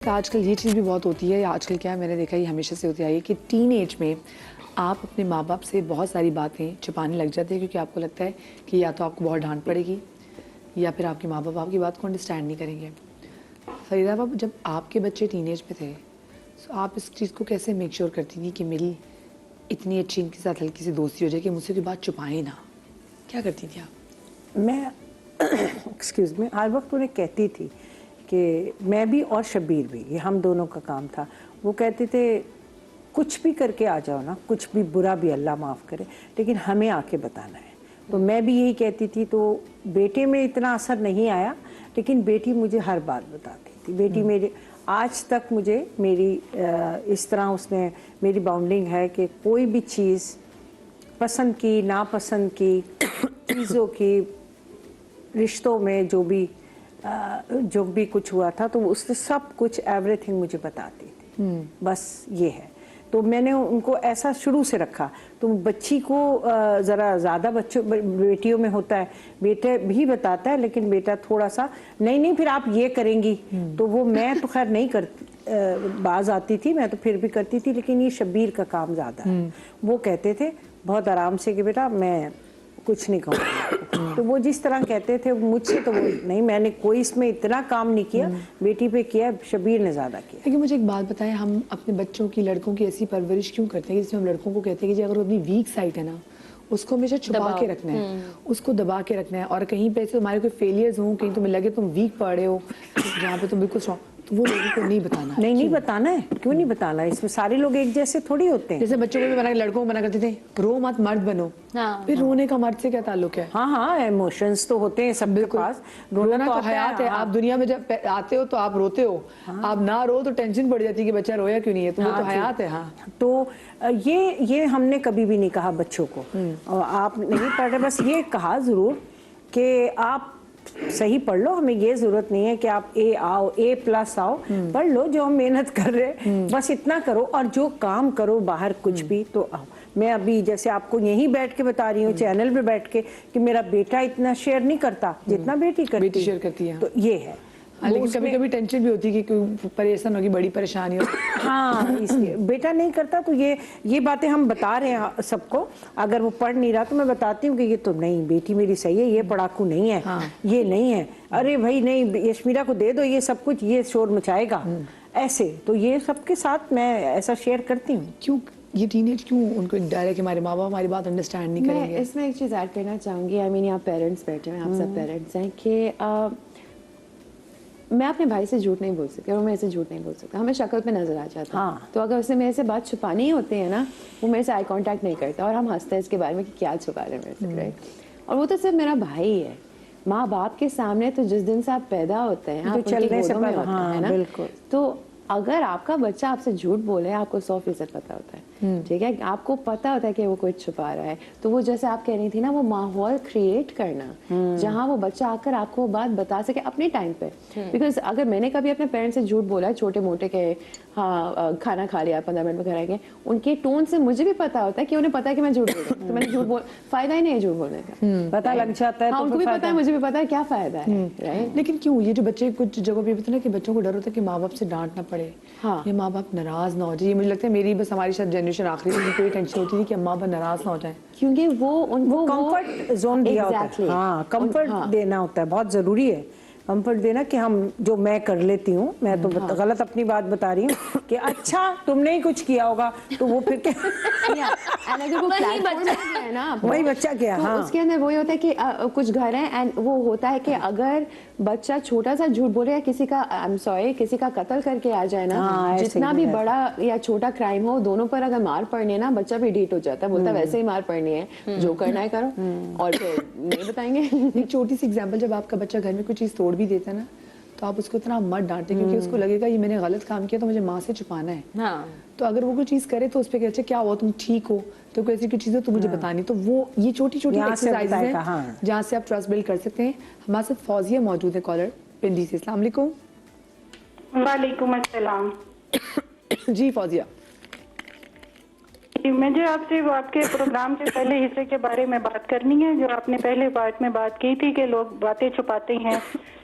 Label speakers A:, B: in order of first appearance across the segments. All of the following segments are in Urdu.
A: آج کل یہ چیز بھی بہت ہوتی ہے، آج کل کیا ہے میں نے دیکھا یہ ہمیشہ سے ہوتی آئی ہے کہ ٹین ایج میں آپ اپنے ماں باپ سے بہت ساری باتیں چھپانے لگ جاتے ہیں، کیونکہ آپ کو لگتا ہے کہ یا تو آپ کو بہت ڈانٹ پڑے گی یا پھر آپ کے ماں باپ آپ کی بات کو انڈرسٹینڈ نہیں کریں گے۔ فریدہ باب، جب آپ کے بچے ٹین ایج میں تھے تو آپ اس چیز کو کیسے میک شیور کرتی تھیں کہ میری اتنی اچھی ان کے ساتھ ہلکی سی دوستی ہو جائے کہ مجھ سے کوئی بات چھپائیں نہ؟ کیا کرتی تھی آپ؟
B: میں ایکسکیوز میں ہر وقت انہیں کہتی تھی کہ میں بھی اور شبیر بھی، یہ ہم دونوں کا کام تھا۔ وہ کہتے تھے کچھ بھی کر کے آ جاؤ نا، کچھ بھی برا بھی اللہ معاف کرے، لیکن ہمیں آ کے بتانا ہے۔ تو میں بھی یہی کہتی تھی، تو بیٹے میں اتنا اثر نہیں آیا، لیکن بیٹی مجھے ہر بات بتاتی تھی۔ بیٹی میرے آج تک مجھے میری اس طرح اس نے میری باؤنڈنگ ہے کہ کوئی بھی چیز پسند کی ناپسند کی چیزوں کی رشتوں میں جو بھی کچھ ہوا تھا تو اس سے سب کچھ ایوری تھنگ مجھے بتاتی تھی۔ بس یہ ہے، تو میں نے ان کو ایسا شروع سے رکھا۔ تو بچی کو ذرا زیادہ بیٹیوں میں ہوتا ہے، بیٹا بھی بتاتا ہے لیکن بیٹا تھوڑا سا نہیں پھر آپ یہ کریں گی، تو وہ میں تو خیر نہیں کرتی، باز آتی تھی میں تو پھر بھی کرتی تھی، لیکن یہ شبیر کا کام زیادہ ہے۔ وہ کہتے تھے بہت آرام سے کہ بیٹا میں کچھ نہیں کہوں، تو وہ جس طرح کہتے تھے مجھ سے تو وہ نہیں، میں نے کوئی اس میں اتنا کام نہیں کیا، بیٹی پہ کیا، شبیر نے زیادہ کیا۔
A: لیکن مجھے ایک بات بتائیں، ہم اپنے بچوں کی لڑکوں کی ایسی پرورش کیوں کرتے ہیں جس میں ہم لڑکوں کو کہتے ہیں کہ جی اگر وہ اپنی ویک سائٹ ہے نا اس کو ہمیشہ چھپا کے رکھنا ہے، اس کو دبا کے رکھنا ہے، اور کہیں پہ سے تمہارے کوئی فیلیئرز ہوں، کہیں تمہیں لگے تم ویک پڑ رہے ہو جہاں پہ تم بالکل اسٹرانگ، تو وہ لوگوں کو نہیں بتانا ہے۔
B: نہیں بتانا ہے، کیوں نہیں بتانا ہے؟ اس میں سارے لوگ ایک جیسے تھوڑی ہوتے ہیں۔
A: جیسے بچوں کو بھی منع، لڑکوں کو منع کرتے تھے رو مت، مرد بنو، پھر رونے کا مرد سے کیا تعلق ہے؟
B: ہاں ایموشنز تو ہوتے ہیں سب کے پاس،
A: رونا تو حیات ہے۔ آپ دنیا میں جب آتے ہو تو آپ روتے ہو، آپ نہ رو تو ٹینشن پڑ جاتی ہے کہ بچہ رویا کیوں نہیں ہے، تو وہ تو حیات ہے۔ ہاں،
B: تو یہ ہم نے کبھی بھی نہیں کہا بچوں کو آپ نہیں پڑھ رہے، بس یہ کہا ضرور کہ آپ صحیح پڑھ لو، ہمیں یہ ضرورت نہیں ہے کہ آپ A+ آؤ، پڑھ لو جو ہم محنت کر رہے، بس اتنا کرو، اور جو کام کرو باہر کچھ بھی تو آؤ۔ میں ابھی جیسے آپ کو یہیں بیٹھ کے بتا رہی ہوں چینل پہ بیٹھ کے کہ میرا بیٹا اتنا شیئر نہیں کرتا جتنا بیٹی
A: شیئر کرتی ہے،
B: تو یہ ہے۔
A: لیکن کبھی کبھی ٹینشن بھی ہوتی ہے کہ کوئی پریشان ہوگی، بڑی پریشانی ہو۔
B: ہاں اس لیے بیٹا نہیں کرتا، تو یہ باتیں ہم بتا رہے ہیں سب کو۔ اگر وہ پڑھ نہیں رہا تو میں بتاتی ہوں کہ یہ تو نہیں، بیٹی میری صحیح ہے، یہ پڑھاکو نہیں ہے، یہ نہیں ہے، ارے بھائی نہیں یشمیرا کو دے دو یہ سب کچھ، یہ شور مچائے گا ایسے۔ تو یہ سب کے ساتھ میں ایسا شیئر کرتی ہوں۔
A: کیوں یہ ٹین ایج کیوں ان کو ڈر ہے کہ ہمارے ماں باپ ہماری بات انڈرسٹینڈ نہیں کریں گے؟
C: میں اس میں ایک چیز ایڈ کرنا چاہوں گی، یہاں پیرنٹس بیٹھے ہیں، آپ سب پیرنٹس ہیں، کہ میں اپنے بھائی سے جھوٹ نہیں بول سکتی اور میں اسے جھوٹ نہیں بول سکتا، ہمیں شکل پہ نظر آ جاتا ہے۔ تو اگر اسے میرے سے بات چھپانی ہی ہوتی ہے نا، وہ میرے سے آئی کانٹیکٹ نہیں کرتا اور ہم ہنستے ہیں اس کے بارے میں کہ کیا چھپا رہے ہیں میرے سے، رائٹ؟ اور وہ تو صرف میرا بھائی ہے۔ ماں باپ کے سامنے تو جس دن سے آپ پیدا ہوتے ہیں، آپ ان کے گودوں میں ہوتے ہیں نا، تو اگر آپ کا بچہ آپ سے جھوٹ بولے، آپ کو 100% پتا ہوتا ہے، ٹھیک ہے، آپ کو پتا ہوتا ہے کہ وہ کچھ چھپا رہا ہے، تو وہ جیسے آپ کہہ رہی تھی نا، وہ ماحول کریٹ کرنا جہاں وہ بچہ آ کر آپ کو بات بتا سکے اپنے ٹائم پہ۔ بیکاز اگر میں نے کبھی اپنے پیرنٹس سے جھوٹ بولا ہے، چھوٹے موٹے کہ ہاں کھانا کھا لیا 15 منٹ میں گھر آئیں گے، ان کے ٹون سے مجھے بھی پتا ہوتا ہے کہ انہیں پتا ہے کہ میں جھوٹ بول رہی ہوں، تو میں نے جھوٹ فائدہ ہی نہیں ہے جھوٹ بولنے کا،
B: پتا لگ جاتا ہے،
C: ان کو بھی پتا ہے مجھے بھی پتا ہے کیا فائدہ ہے، رائٹ؟
A: لیکن کیوں یہ جو بچے کچھ جگہوں پہ ہوتے ہیں نا کہ بچوں کو ڈر ہوتا ہے کہ ماں باپ سے ڈانٹ نہ پڑے، یہ ماں باپ ناراض نہ ہو جائے، یہ مجھے لگتا ہے میری بس ہماری شاید جنریشن آخری میں کوئی ٹینشن ہوتی تھی کہ ماں باپ ناراض نہ ہو جائیں،
C: کیونکہ وہ ان کو
B: کمفرٹ زون دیا ہوتا ہے۔ ہاں کمفرٹ دینا ہوتا ہے، بہت ضروری ہے کمفرٹ دینا، کہ ہم جو میں کر لیتی ہوں، میں تو غلط اپنی بات بتا رہی ہوں کہ اچھا تم نے ہی کچھ کیا ہوگا، تو وہ پھر وہی بچہ کیا، ہاں
C: اس کے اندر وہی ہوتا ہے کہ کچھ گھر ہیں اینڈ وہ ہوتا ہے کہ اگر بچہ چھوٹا سا جھوٹ بولے یا کسی کا کسی کا قتل کر کے آ جائے نا، جتنا بھی بڑا یا چھوٹا کرائم ہو، دونوں پر اگر مار پڑنی ہے نا، بچہ بھی ڈیٹ ہو جاتا ہے، بولتا ہے ویسے ہی مار پڑنی ہے، جو کرنا ہے کرو، اور پھر نہیں بتائیں گے۔
A: ایک چھوٹی سی ایگزامپل، جب آپ کا بچہ گھر میں کوئی چیز توڑ بھی دیتا ہے نا، تو آپ اس کو اتنا مت ڈانٹیں کیونکہ اس کو لگے گا یہ میں نے غلط کام کیا تو مجھے ماں سے چھپانا ہے، تو اگر وہ کوئی چیز کرے تو اس پہ کہتے کیا ہوا، تم ٹھیک ہو، تو کوئی ایسی کوئی چیز ہے تو مجھے بتانی، تو وہ یہ چھوٹی چھوٹی ایکسرسائز ہیں جہاں سے آپ ٹرسٹ بلڈ کر سکتے ہیں۔ ہمارے ساتھ فوزیہ موجود ہے، کالر پنڈی سے۔ السلام علیکم۔
D: وعلیکم السلام۔
A: جی فوزیہ،
D: مجھے آپ سے آپ کے پروگرام کے پہلے حصے کے بارے میں بات کرنی ہے، جو آپ نے پہلے پارٹ میں بات کی تھی کہ لوگ باتیں چھپاتے ہیں،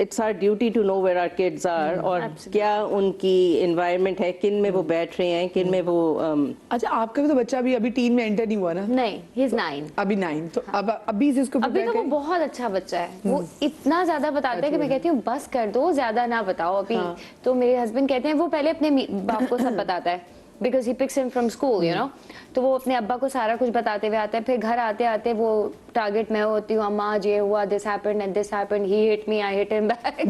E: it's our duty to know where our kids are اور کیا ان کی environment ہے, کن میں وہ بیٹھ رہے ہیں, کن میں وہ
A: اچھا آپ کا بھی تو بچہ ابھی ٹین میں انٹر نہیں ہوا نا؟
C: نہیں, ہی از 9
A: ابھی 9, تو ابھی سے اس کو
C: ابھی تو وہ بہت اچھا بچہ ہے, وہ اتنا زیادہ بتاتا ہے کہ میں کہتی ہوں بس کر دو, زیادہ نہ بتاؤ ابھی. تو میرے ہسبینڈ کہتے ہیں وہ پہلے اپنے باپ کو سب بتاتا ہے because he picks him from school, you know. تو وہ اپنے ابا کو سارا کچھ بتاتے ہوئے آتا ہے, پھر گھر آتے آتے وہ ٹارگیٹ میں ہوتی ہوں, اماں یہ ہوا, this happened and this happened, he hit me, I hit him back.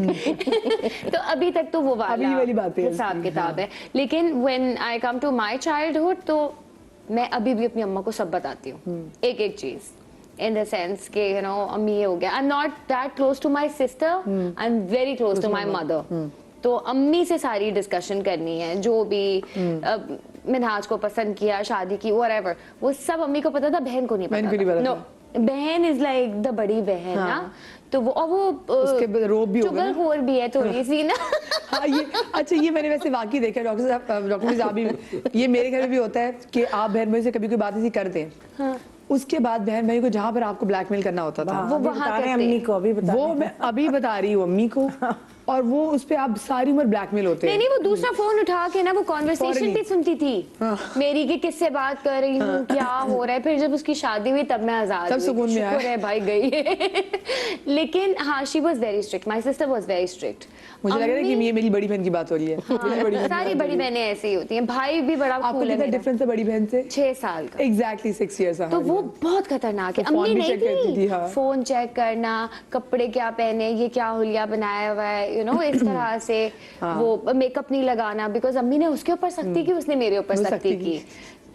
C: تو ابھی تک تو وہ والا حساب کتاب ہے. لیکن when I come to my childhood تو میں ابھی بھی اپنی اماں کو سب بتاتی ہوں, ایک ایک چیز, in the sense کہ you know امی یہ ہو گیا. I'm not that close to my sister, I'm very close to my mother. تو امی سے ساری ڈسکشن کرنی ہے, جو بھی منہاج کو پسند کیا, شادی کی, whatever, وہ سب امی کو پتا تھا, بہن کو نہیں پتا. نو, بہن از لائک دا بڑی بہن نا, تو وہ چگل خور بھی ہے تھوڑی سی نا.
A: اچھا یہ میں نے ویسے واقعی دیکھا ڈاکٹر صاحب, یہ میرے گھر میں بھی ہوتا ہے کہ آپ بہن بھائی سے کبھی کوئی بات ایسی کر دیں, اس کے بعد بہن بھائی کو جہاں پر آپ کو بلیک میل کرنا ہوتا تھا
C: وہ وہاں
B: امی کو
A: وہ میں ابھی بتا رہی ہوں امی کو, اور وہ اس پہ آپ ساری عمر بلیک میل ہوتے ہیں.
C: نہیں, وہ دوسرا فون اٹھا کے نا وہ کانورسیشن بھی سنتی تھی میری کہ کس سے بات کر رہی ہوں, کیا ہو رہا ہے. پھر جب اس کی شادی ہوئی تب میں آزاد ہوئی, شکر ہے بھائی گئی. لیکن ہاں she was very strict, my sister was very strict.
A: مجھے لگ رہا ہے کہ یہ میری بڑی بہن کی بات ہو رہی ہے.
C: ساری بڑی بہنیں ایسے ہی ہوتی ہیں. بھائی بھی بڑا کول ہے.
A: کتنا ڈفرنس ہے بڑی بہن سے؟
C: 6 سال کا.
A: Exactly 6 years.
C: تو وہ بہت خطرناک ہے. امی نہیں تھی, فون چیک کرنا, کپڑے کیا پہنے, یہ کیا حلیہ بنایا ہوا ہے, یو نو اس طرح سے, وہ میک اپ نہیں لگانا, بیکاز امی نے اس کے اوپر سختی کی, اس نے میرے اوپر سختی کی.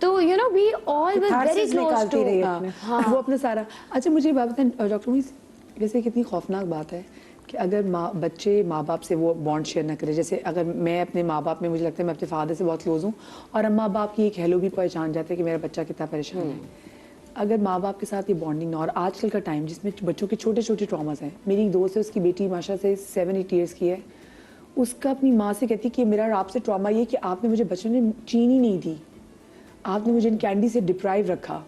C: تو you know we all were very close to
A: وہ اپنا سارا. اچھا مجھے بات بتائیں ڈاکٹر موئز, ویسے کتنی خوفناک بات ہے کہ اگر بچے ماں باپ سے وہ بانڈ شیئر نہ کرے. جیسے اگر میں اپنے ماں باپ میں, مجھے لگتا ہے میں اپنے فادر سے بہت کلوز ہوں, اور ماں باپ کی ایک ہیلو بھی پہچان جاتے ہیں کہ میرا بچہ کتنا پریشان ہے. اگر ماں باپ کے ساتھ یہ بانڈنگ نہ, اور آج کل کا ٹائم جس میں بچوں کے چھوٹے چھوٹے ٹراماز ہیں. میری ایک دوست ہے, اس کی بیٹی ماشاء سے 7-8 ایئرس کی ہے, اس کا اپنی ماں سے کہتی کہ میرا آپ سے ٹراما یہ کہ آپ نے مجھے بچپن میں چینی نہیں دی, آپ نے مجھے ان کینڈی سے ڈپرائیو رکھا.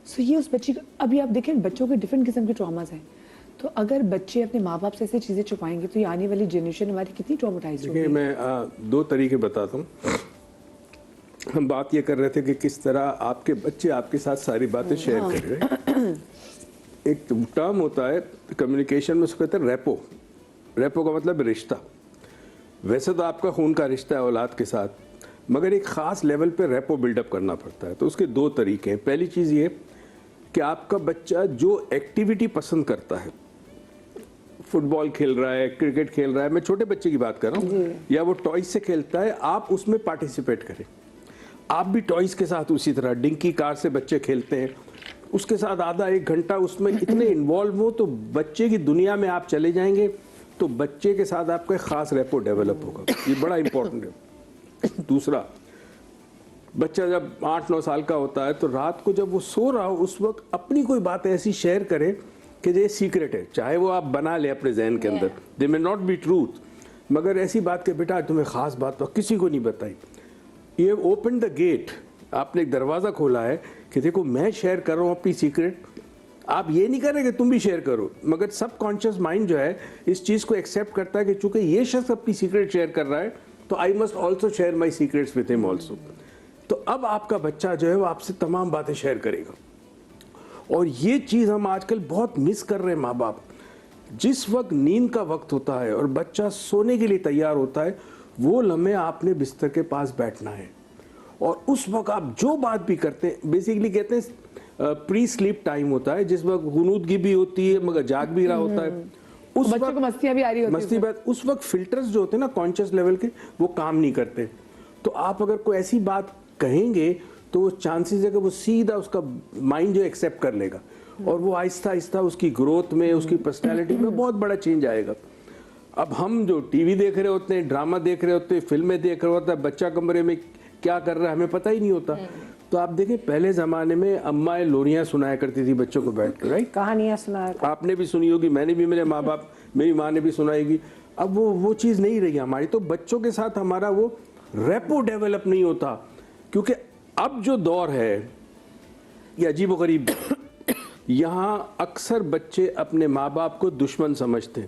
A: سو یہ اس بچی کا, ابھی آپ دیکھیں بچوں کے ڈفرینٹ قسم کے ٹراماز ہیں. تو اگر بچے اپنے ماں باپ سے ایسی چیزیں چھپائیں گے تو یہ آنے والی جنریشن ہماری کتنی ٹرامیٹائز ہوگی.
F: میں 2 طریقے بتاتا ہوں. ہم بات یہ کر رہے تھے کہ کس طرح آپ کے بچے آپ کے ساتھ ساری باتیں شیئر کر رہے ہیں. ایک ٹرم ہوتا ہے کمیونیکیشن میں, اس کو کہتے ہیں ریپو. ریپو کا مطلب رشتہ. ویسے تو آپ کا خون کا رشتہ ہے اولاد کے ساتھ, مگر ایک خاص لیول پہ ریپو بلڈ اپ کرنا پڑتا ہے. تو اس کے 2 طریقے ہیں. پہلی چیز یہ کہ آپ کا بچہ جو ایکٹیویٹی پسند کرتا ہے, فٹ بال کھیل رہا ہے, کرکٹ کھیل رہا ہے, میں چھوٹے بچے کی بات کر رہا ہوں, یا وہ ٹوائز سے کھیلتا ہے, آپ اس میں پارٹیسپیٹ کریں. آپ بھی ٹوائز کے ساتھ اسی طرح, ڈنکی کار سے بچے کھیلتے ہیں, اس کے ساتھ آدھا 1 گھنٹہ اس میں اتنے انوالو ہو تو بچے کی دنیا میں آپ چلے جائیں گے, تو بچے کے ساتھ آپ کا ایک خاص ریپو ڈیولپ ہوگا. یہ بڑا امپورٹنٹ ہے. دوسرا, بچہ جب 8-9 سال کا ہوتا ہے تو رات کو جب وہ سو رہا ہو اس وقت اپنی کوئی بات ایسی شیئر کرے کہ یہ سیکرٹ ہے, چاہے وہ آپ بنا لیں اپنے ذہن کے اندر, دے میں ناٹ بی ٹروتھ, مگر ایسی بات کہ بیٹا تمہیں خاص بات کسی کو نہیں بتائی. یہ اوپن دا گیٹ, آپ نے ایک دروازہ کھولا ہے کہ دیکھو میں شیئر کر رہا ہوں اپنی سیکرٹ. آپ یہ نہیں کر رہے کہ تم بھی شیئر کرو, مگر سب کانشیس مائنڈ جو ہے اس چیز کو ایکسیپٹ کرتا ہے کہ چونکہ یہ شخص اپنی سیکرٹ شیئر کر رہا ہے تو I must also share my secrets with him also. تو اب آپ کا بچہ جو ہے وہ آپ سے تمام باتیں شیئر کرے گا. اور یہ چیز ہم آج کل بہت مس کر رہے ہیں ماں باپ. جس وقت نیند کا وقت ہوتا ہے اور بچہ سونے کے لیے تیار ہوتا ہے, وہ لمحے آپ نے بستر کے پاس بیٹھنا ہے, اور اس وقت آپ جو بات بھی کرتے ہیں, بیسیکلی کہتے ہیں پری سلیپ ٹائم ہوتا ہے, جس وقت غنودگی بھی ہوتی ہے مگر جاگ بھی رہا ہوتا ہے, اس
A: بچوں کو مستیاں بھی آ رہی ہوتی ہیں,
F: اس وقت فلٹرز جو ہوتے ہیں نا کانشیس لیول کے, وہ کام نہیں کرتے. تو آپ اگر کوئی ایسی بات کہیں گے تو وہ چانسز ہے کہ وہ سیدھا اس کا مائنڈ جو ایکسیپٹ کر لے گا, اور وہ آہستہ آہستہ اس کی گروتھ میں, اس کی پرسنالٹی میں بہت بڑا چینج آئے گا. اب ہم جو ٹی وی دیکھ رہے ہوتے ہیں, ڈرامہ دیکھ رہے ہوتے ہیں, فلمیں دیکھ رہے ہوتا ہے, بچہ کمرے میں کیا کر رہا ہے ہمیں پتہ ہی نہیں ہوتا. تو آپ دیکھیں پہلے زمانے میں اماں لوریاں سنایا کرتی تھی بچوں کو بیٹھ کے, رائٹ,
B: کہانیاں سنایا,
F: آپ نے بھی سنی ہوگی, میں نے بھی, میرے ماں باپ, میری ماں نے بھی سنائے گی. اب وہ چیز نہیں رہی ہماری. تو بچوں کے ساتھ ہمارا وہ ریپو ڈیولپ نہیں ہوتا, کیونکہ اب جو دور ہے یہ عجیب و غریب, یہاں اکثر بچے اپنے ماں باپ کو دشمن سمجھتے ہیں.